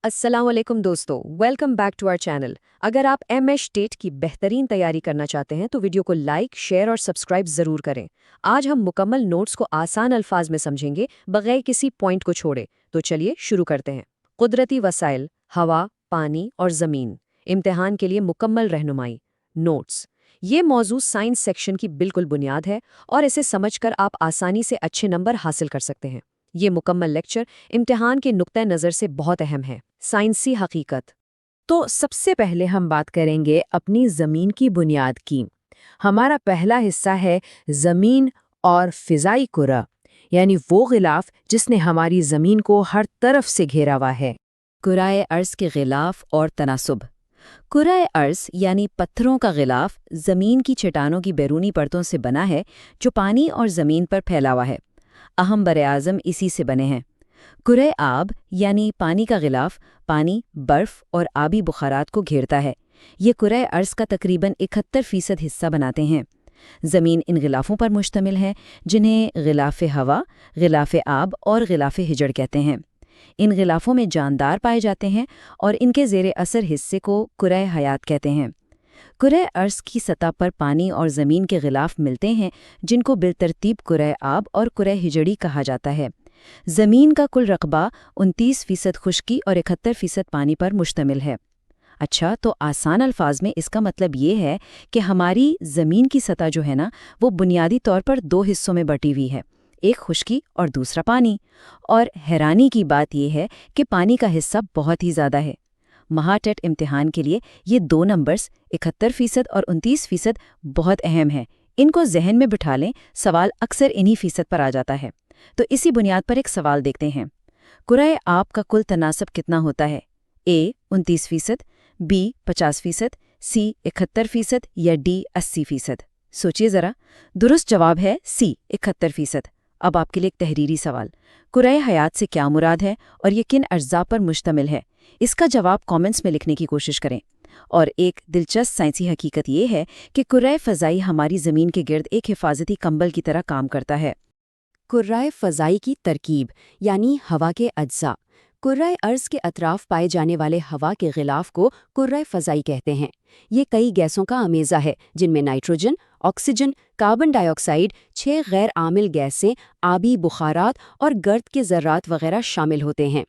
السلام علیکم دوستو، welcome back to our channel. اگر آپ MS ٹیٹ کی بہترین تیاری کرنا چاہتے ہیں تو ویڈیو کو لائک، شیئر اور سبسکرائب ضرور کریں۔ آج ہم مکمل نوٹس کو آسان الفاظ میں سمجھیں گے بغیر کسی پوائنٹ کو چھوڑے۔ تو چلیے شروع کرتے ہیں۔ قدرتی وسائل، ہوا، پانی اور زمین، امتحان کے لیے مکمل رہنمائی۔ نوٹس، یہ موضوع سائنس سیکشن کی بالکل بنیاد ہے اور اسے سمجھ کر آپ آسانی سے اچھے نمبر حاصل کر سکتے ہیں۔ یہ مکمل لیکچر امتحان کے نقطہ نظر سے بہت اہم ہے۔ سائنسی حقیقت۔ تو سب سے پہلے ہم بات کریں گے اپنی زمین کی بنیاد کی۔ ہمارا پہلا حصہ ہے زمین اور فضائی کرہ، یعنی وہ غلاف جس نے ہماری زمین کو ہر طرف سے گھیرا ہوا ہے۔ کرۂ ارض کے غلاف اور تناسب۔ کرۂ ارض یعنی پتھروں کا غلاف زمین کی چٹانوں کی بیرونی پرتوں سے بنا ہے جو پانی اور زمین پر پھیلا ہوا ہے۔ اہم براعظم اسی سے بنے ہیں۔ کرۂ آب یعنی پانی کا غلاف پانی، برف اور آبی بخارات کو گھیرتا ہے۔ یہ کرۂ ارض کا تقریباً 71% حصہ بناتے ہیں۔ زمین ان غلافوں پر مشتمل ہے جنہیں غلاف ہوا، غلاف آب اور غلاف ہجڑ کہتے ہیں۔ ان غلافوں میں جاندار پائے جاتے ہیں اور ان کے زیر اثر حصے کو کرۂ حیات کہتے ہیں۔ کرۂ ارض کی سطح پر پانی اور زمین کے غلاف ملتے ہیں جن کو بالترتیب کرۂ آب اور کرۂ ہجڑی کہا جاتا ہے۔ زمین کا کل رقبہ 29% خشکی اور 71% پانی پر مشتمل ہے۔ اچھا، تو آسان الفاظ میں اس کا مطلب یہ ہے کہ ہماری زمین کی سطح جو ہے نا، وہ بنیادی طور پر 2 حصوں میں بٹی ہوئی ہے، ایک خشکی اور دوسرا پانی۔ اور حیرانی کی بات یہ ہے کہ پانی کا حصہ بہت ہی زیادہ ہے۔ مہا ٹیٹ امتحان کے لیے یہ 2 نمبرز 71% اور 29% بہت اہم ہیں۔ ان کو ذہن میں بٹھا لیں، سوال اکثر انہی فیصد پر آ جاتا ہے۔ تو اسی بنیاد پر ایک سوال دیکھتے ہیں۔ کرۂ آب کا کل تناسب کتنا ہوتا ہے؟ A 29%، B 50%، C 71% یا D 80%؟ سوچئے ذرا۔ درست جواب ہے C 71%۔ اب آپ کے لیے ایک تحریری سوال۔ کرۂ حیات سے کیا مراد ہے اور یہ کن اجزاء پر مشتمل ہے؟ اس کا جواب کامنٹس میں لکھنے کی کوشش کریں۔ اور ایک دلچسپ سائنسی حقیقت یہ ہے کہ کرۂ فضائی ہماری زمین کے گرد ایک حفاظتی کمبل کی طرح کام کرتا ہے۔ کرۂ فضائی کی ترکیب یعنی ہوا کے اجزاء۔ کرۂ ارض کے اطراف پائے جانے والے ہوا کے غلاف کو کرۂ فضائی کہتے ہیں۔ یہ کئی گیسوں کا امیزہ ہے جن میں نائٹروجن، آکسیجن، کاربن ڈائی آکسائیڈ، 6 غیر عامل گیسیں، آبی بخارات اور گرد کے ذرات وغیرہ شامل ہوتے ہیں۔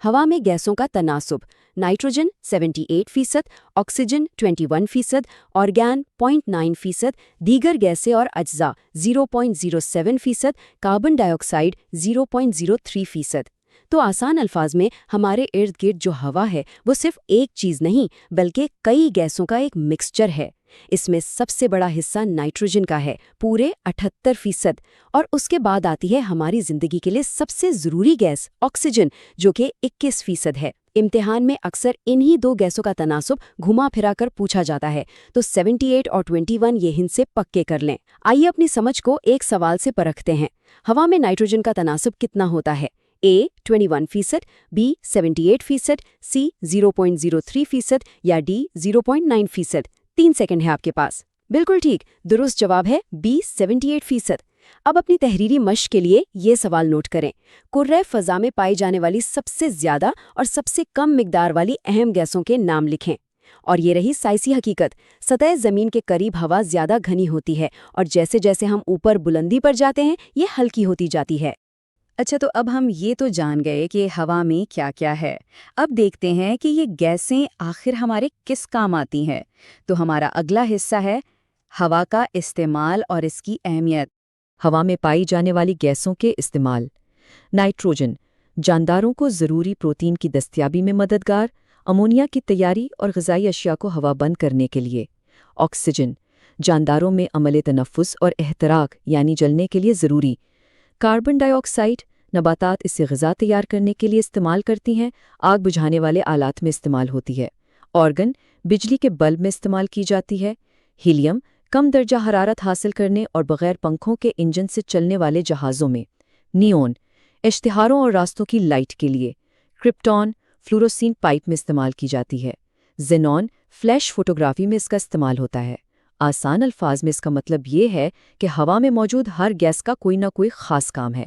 ہوا میں گیسوں کا تناسب: نائٹروجن 78%، آکسیجن 21%، آرگین 0.9%، دیگر گیسیں اور اجزاء 0.07%، کاربن ڈائی آکسائیڈ 0.03%۔ تو آسان الفاظ میں ہمارے ارد گرد جو ہوا ہے وہ صرف ایک چیز نہیں بلکہ کئی گیسوں کا ایک مکسچر ہے۔ اس میں سب سے بڑا حصہ نائٹروجن کا ہے، پورے 78%، اور اس کے بعد آتی ہے ہماری زندگی کے لیے سب سے ضروری گیس آکسیجن جو کہ 21% ہے۔ امتحان میں اکثر انہی 2 گیسوں کا تناسب گھما پھرا کر پوچھا جاتا ہے، تو 78 اور 21 یہ ہند سے پکے کر لیں۔ آئیے اپنی سمجھ کو ایک سوال سے پرکھتے ہیں۔ ہوا میں نائٹروجن کا تناسب کتنا ہوتا ہے؟ A 21%، B 78%، C 0.03% یا D 0.9%؟ 3 سیکنڈ ہے آپ کے پاس۔ بالکل ٹھیک، درست جواب ہے B 78%۔ اب اپنی تحریری مشق کے لیے یہ سوال نوٹ کریں۔ کرۂ فضا میں پائی جانے والی سب سے زیادہ اور سب سے کم مقدار والی اہم گیسوں کے نام لکھیں۔ اور یہ رہی سائنسی حقیقت۔ سطح زمین کے قریب ہوا زیادہ گھنی ہوتی ہے اور جیسے جیسے ہم اوپر بلندی پر جاتے ہیں یہ ہلکی ہوتی جاتی ہے۔ اچھا، تو اب ہم یہ تو جان گئے کہ ہوا میں کیا کیا ہے۔ اب دیکھتے ہیں کہ یہ گیسیں آخر ہمارے کس کام آتی ہیں۔ تو ہمارا اگلا حصہ ہے ہوا کا استعمال اور اس کی اہمیت۔ ہوا میں پائی جانے والی گیسوں کے استعمال۔ نائٹروجن، جانداروں کو ضروری پروٹین کی دستیابی میں مددگار، امونیا کی تیاری اور غذائی اشیاء کو ہوا بند کرنے کے لیے۔ آکسیجن، جانداروں میں عمل تنفس اور احتراق یعنی جلنے کے لیے ضروری۔ کاربن ڈائی آکسائیڈ، نباتات اسے غذا تیار کرنے کے لیے استعمال کرتی ہیں، آگ بجھانے والے آلات میں استعمال ہوتی ہے۔ آرگن، بجلی کے بلب میں استعمال کی جاتی ہے۔ ہیلیم، کم درجہ حرارت حاصل کرنے اور بغیر پنکھوں کے انجن سے چلنے والے جہازوں میں۔ نیون، اشتہاروں اور راستوں کی لائٹ کے لیے۔ کرپٹون، فلوروسین پائپ میں استعمال کی جاتی ہے۔ زینون، فلیش فوٹوگرافی میں اس کا استعمال ہوتا ہے۔ آسان الفاظ میں اس کا مطلب یہ ہے کہ ہوا میں موجود ہر گیس کا کوئی نہ کوئی خاص کام ہے۔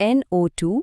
NO2,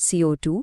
CO2,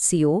CO,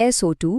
SO2,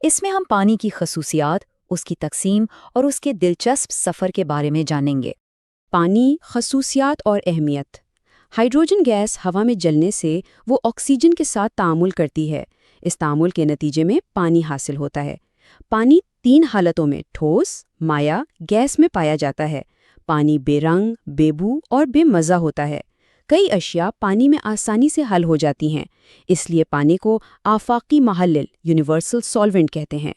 اس میں ہم پانی کی خصوصیات، اس کی تقسیم اور اس کے دلچسپ سفر کے بارے میں جانیں گے۔ پانی، خصوصیات اور اہمیت۔ ہائیڈروجن گیس ہوا میں جلنے سے وہ آکسیجن کے ساتھ تعامل کرتی ہے۔ اس تعامل کے نتیجے میں پانی حاصل ہوتا ہے۔ پانی 3 حالتوں میں ٹھوس، مائع، گیس میں پایا جاتا ہے۔ پانی بے رنگ، بے بو اور بے مزہ ہوتا ہے۔ کئی اشیاء پانی میں آسانی سے حل ہو جاتی ہیں، اس لیے پانی کو آفاقی محلل یونیورسل سالوینٹ کہتے ہیں۔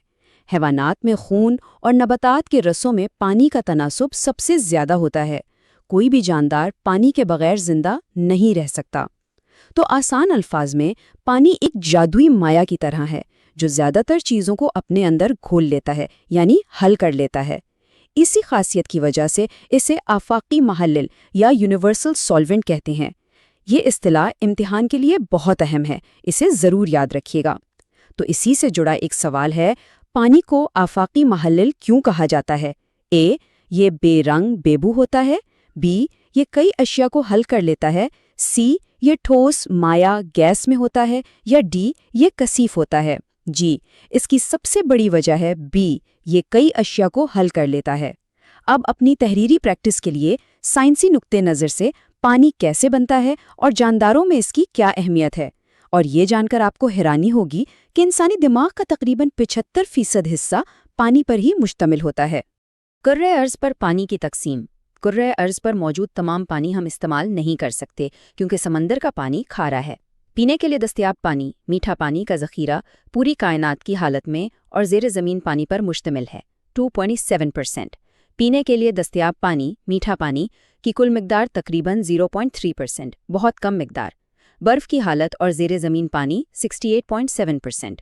حیوانات میں خون اور نباتات کے رسوں میں پانی کا تناسب سب سے زیادہ ہوتا ہے۔ کوئی بھی جاندار پانی کے بغیر زندہ نہیں رہ سکتا۔ تو آسان الفاظ میں پانی ایک جادوئی مائع کی طرح ہے جو زیادہ تر چیزوں کو اپنے اندر گھول لیتا ہے، یعنی حل کر لیتا ہے۔ اسی خاصیت کی وجہ سے اسے آفاقی محلل یا یونیورسل سالوینٹ کہتے ہیں۔ یہ اصطلاح امتحان کے لیے بہت اہم ہے، اسے ضرور یاد رکھیے گا۔ تو اسی سے جڑا ایک سوال ہے، پانی کو آفاقی محلل کیوں کہا جاتا ہے؟ اے، یہ بے رنگ بے بو ہوتا ہے۔ بی، یہ کئی اشیاء کو حل کر لیتا ہے۔ سی، یہ ٹھوس، مائع، گیس میں ہوتا ہے۔ یا ڈی، یہ کثیف ہوتا ہے۔ جی، اس کی سب سے بڑی وجہ ہے بی، یہ کئی اشیاء کو حل کر لیتا ہے۔ اب اپنی تحریری پریکٹس کے لیے سائنسی نقطہ نظر سے پانی کیسے بنتا ہے اور جانداروں میں اس کی کیا اہمیت ہے، اور یہ جان کر آپ کو حیرانی ہوگی کہ انسانی دماغ کا تقریباً 75% حصہ پانی پر ہی مشتمل ہوتا ہے۔ کرۂ ارض پر پانی کی تقسیم۔ کرۂ ارض پر موجود تمام پانی ہم استعمال نہیں کر سکتے کیونکہ سمندر کا پانی کھارا ہے۔ پینے کے لیے دستیاب پانی، میٹھا پانی کا ذخیرہ پوری کائنات کی حالت میں اور زیر زمین پانی پر مشتمل ہے، 2.7%۔ پینے کے لیے دستیاب پانی، میٹھا پانی کی کل مقدار تقریباً 0.3%، بہت کم مقدار۔ برف کی حالت اور زیر زمین پانی 68.7%۔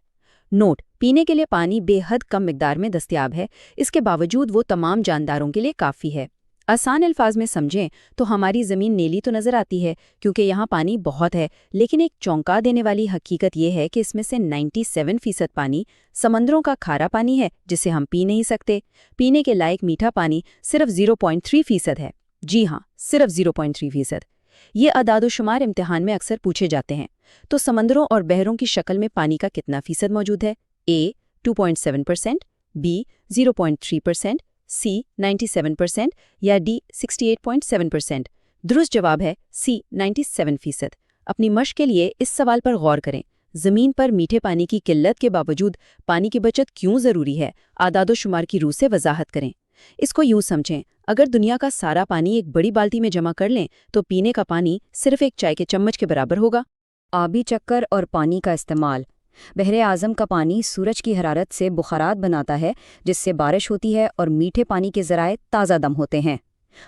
نوٹ: پینے کے لیے پانی بے حد کم مقدار میں دستیاب ہے، اس کے باوجود وہ تمام جانداروں کے لیے کافی ہے۔ آسان الفاظ میں سمجھیں تو ہماری زمین نیلی تو نظر آتی ہے کیونکہ یہاں پانی بہت ہے، لیکن ایک چونکا دینے والی حقیقت یہ ہے کہ اس میں سے 97% پانی سمندروں کا کھارا پانی ہے جسے ہم پی نہیں سکتے۔ پینے کے لائق میٹھا پانی صرف 0.3% ہے۔ جی ہاں، صرف 0.3%۔ یہ اعداد و شمار امتحان میں اکثر پوچھے جاتے ہیں۔ تو سمندروں اور بحروں کی شکل میں پانی کا کتنا فیصد موجود ہے؟ اے 2.7%، بی 0.3%، سی 97% یا ڈی 68.7%۔ درست جواب ہے سی 97%۔ اپنی مشق کے لیے اس سوال پر غور کریں، زمین پر میٹھے پانی کی قلت کے باوجود پانی کی بچت کیوں ضروری ہے؟ اعداد و شمار کی روح سے وضاحت کریں۔ اس کو یوں سمجھیں، اگر دنیا کا سارا پانی ایک بڑی بالٹی میں جمع کر لیں تو پینے کا پانی صرف ایک چائے کے چمچ کے برابر ہوگا۔ آبی چکر اور پانی کا استعمال۔ بحر اعظم کا پانی سورج کی حرارت سے بخارات بناتا ہے جس سے بارش ہوتی ہے اور میٹھے پانی کے ذرائع تازہ دم ہوتے ہیں۔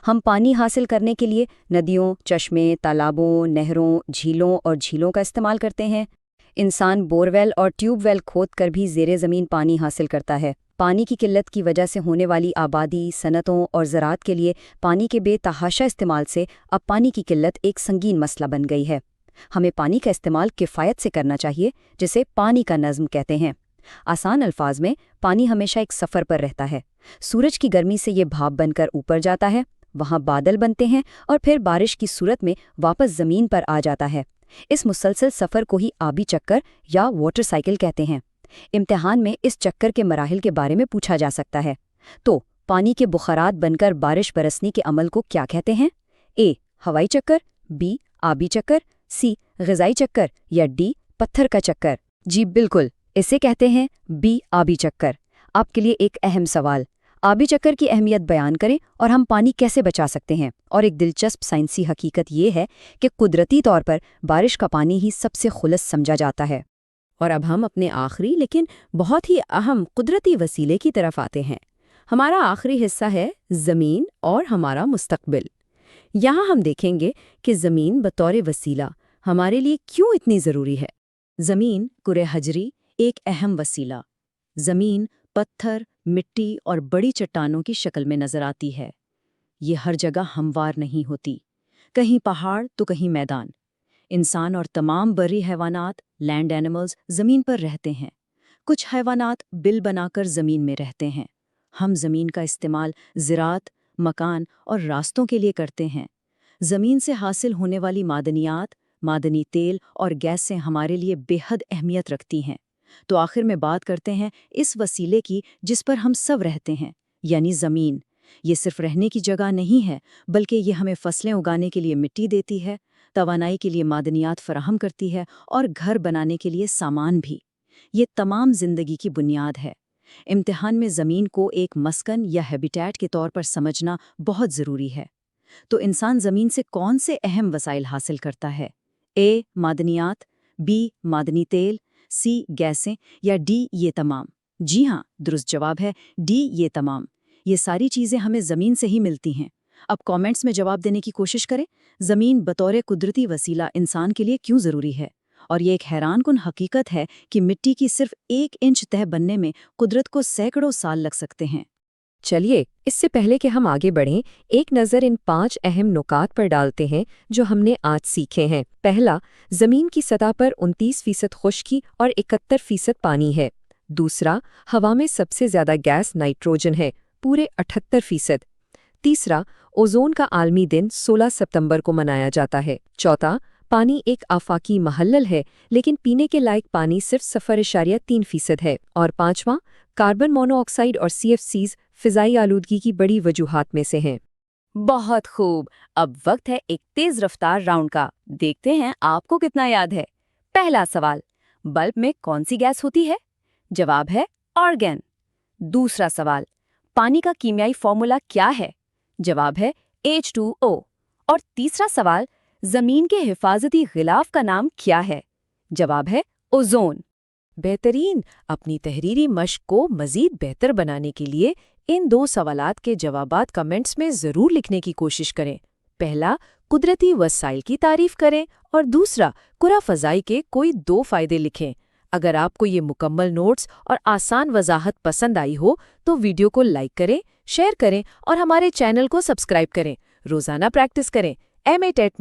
ہم پانی حاصل کرنے کے لیے ندیوں، چشمے، تالابوں، نہروں، جھیلوں اور جھیلوں کا استعمال کرتے ہیں۔ انسان بور ویل اور ٹیوب ویل کھود کر بھی زیر زمین پانی حاصل کرتا ہے۔ پانی کی قلت کی وجہ سے ہونے والی آبادی، صنعتوں اور زراعت کے لیے پانی کے بے تحاشا استعمال سے اب پانی کی قلت ایک سنگین مسئلہ بن گئی ہے۔ ہمیں پانی کا استعمال کفایت سے کرنا چاہیے، جسے پانی کا نظم کہتے ہیں۔ آسان الفاظ میں پانی ہمیشہ ایک سفر پر رہتا ہے۔ سورج کی گرمی سے یہ بھاپ بن کر اوپر جاتا ہے، وہاں بادل بنتے ہیں اور پھر بارش کی صورت میں واپس زمین پر آ جاتا ہے۔ اس مسلسل سفر کو ہی آبی چکر یا واٹر سائیکل کہتے ہیں۔ امتحان میں اس چکر کے مراحل کے بارے میں پوچھا جا سکتا ہے۔ تو پانی کے بخارات بن کر بارش برسنے کے عمل کو کیا کہتے ہیں؟ اے ہوائی چکر، بی آبی چکر، سی غذائی چکر یا ڈی پتھر کا چکر؟ جی بالکل، اسے کہتے ہیں بی آبی چکر۔ آپ کے لیے ایک اہم سوال، آبی چکر کی اہمیت بیان کریں اور ہم پانی کیسے بچا سکتے ہیں۔ اور ایک دلچسپ سائنسی حقیقت یہ ہے کہ قدرتی طور پر بارش کا پانی ہی سب سے خلص سمجھا جاتا ہے۔ اور اب ہم اپنے آخری لیکن بہت ہی اہم قدرتی وسیلے کی طرف آتے ہیں۔ ہمارا آخری حصہ ہے زمین اور ہمارا مستقبل۔ یہاں ہم دیکھیں گے کہ زمین بطور وسیلہ ہمارے لیے کیوں اتنی ضروری ہے۔ زمین کرۂ حجری ایک اہم وسیلہ۔ زمین پتھر، مٹی اور بڑی چٹانوں کی شکل میں نظر آتی ہے۔ یہ ہر جگہ ہموار نہیں ہوتی، کہیں پہاڑ تو کہیں میدان۔ انسان اور تمام بری حیوانات لینڈ اینیملز زمین پر رہتے ہیں۔ کچھ حیوانات بل بنا کر زمین میں رہتے ہیں۔ ہم زمین کا استعمال زراعت، مکان اور راستوں کے لیے کرتے ہیں۔ زمین سے حاصل ہونے والی معدنیات، معدنی تیل اور گیس سے ہمارے لیے بے حد اہمیت رکھتی ہیں۔ تو آخر میں بات کرتے ہیں اس وسیلے کی جس پر ہم سب رہتے ہیں، یعنی زمین۔ یہ صرف رہنے کی جگہ نہیں ہے، بلکہ یہ ہمیں فصلیں اگانے کے لیے مٹی دیتی ہے، توانائی کے لیے معدنیات فراہم کرتی ہے اور گھر بنانے کے لیے سامان بھی۔ یہ تمام زندگی کی بنیاد ہے۔ امتحان میں زمین کو ایک مسکن یا ہیبیٹیٹ کے طور پر سمجھنا بہت ضروری ہے۔ تو انسان زمین سے کون سے اہم وسائل حاصل کرتا ہے؟ اے معدنیات، بی معدنی تیل، سی گیسیں یا ڈی یہ تمام؟ جی ہاں، درست جواب ہے ڈی یہ تمام۔ یہ ساری چیزیں ہمیں زمین سے ہی ملتی ہیں۔ اب کامنٹس میں جواب دینے کی کوشش کریں، زمین بطور قدرتی وسیلہ انسان کے لیے کیوں ضروری ہے؟ اور یہ ایک حیران کن حقیقت ہے کہ مٹی کی صرف 1 انچ تہ بننے میں قدرت کو سینکڑوں سال لگ سکتے ہیں۔ چلیے اس سے پہلے کہ ہم آگے بڑھیں، ایک نظر ان 5 اہم نکات پر ڈالتے ہیں جو ہم نے آج سیکھے ہیں۔ پہلا، زمین کی سطح پر 29% خشکی اور 71% پانی ہے۔ دوسرا، ہوا میں سب سے زیادہ گیس نائٹروجن ہے، پورے 78%۔ تیسرا، اوزون کا عالمی دن 16 ستمبر کو منایا جاتا ہے۔ چوتھا، پانی ایک آفاقی محلل ہے، لیکن پینے کے لائق پانی صرف 0.3% ہے۔ اور پانچواں، کاربن مونو آکسائیڈ اور CFCs فضائی آلودگی کی بڑی وجوہات میں سے ہیں۔ بہت خوب، اب وقت ہے ایک تیز رفتار راؤنڈ کا۔ دیکھتے ہیں آپ کو کتنا یاد ہے۔ پہلا سوال، بلب میں کون سی گیس ہوتی ہے؟ جواب ہے آرگن۔ دوسرا سوال، پانی کا کیمیائی فارمولا کیا ہے؟ جواب ہے H2O۔ اور تیسرا سوال، زمین کے حفاظتی غلاف کا نام کیا ہے؟ جواب ہے اوزون۔ بہترین! اپنی تحریری مشق کو مزید بہتر بنانے کے لیے ان 2 سوالات کے جوابات کمنٹس میں ضرور لکھنے کی کوشش کریں۔ پہلا، قدرتی وسائل کی تعریف کریں، اور دوسرا، کرہ فضائی کے کوئی 2 فائدے لکھیں۔ اگر آپ کو یہ مکمل نوٹس اور آسان وضاحت پسند آئی ہو تو ویڈیو کو لائک کریں، شیئر کریں اور ہمارے چینل کو سبسکرائب کریں۔ روزانہ پریکٹس کریں۔ ایم اے ٹیٹ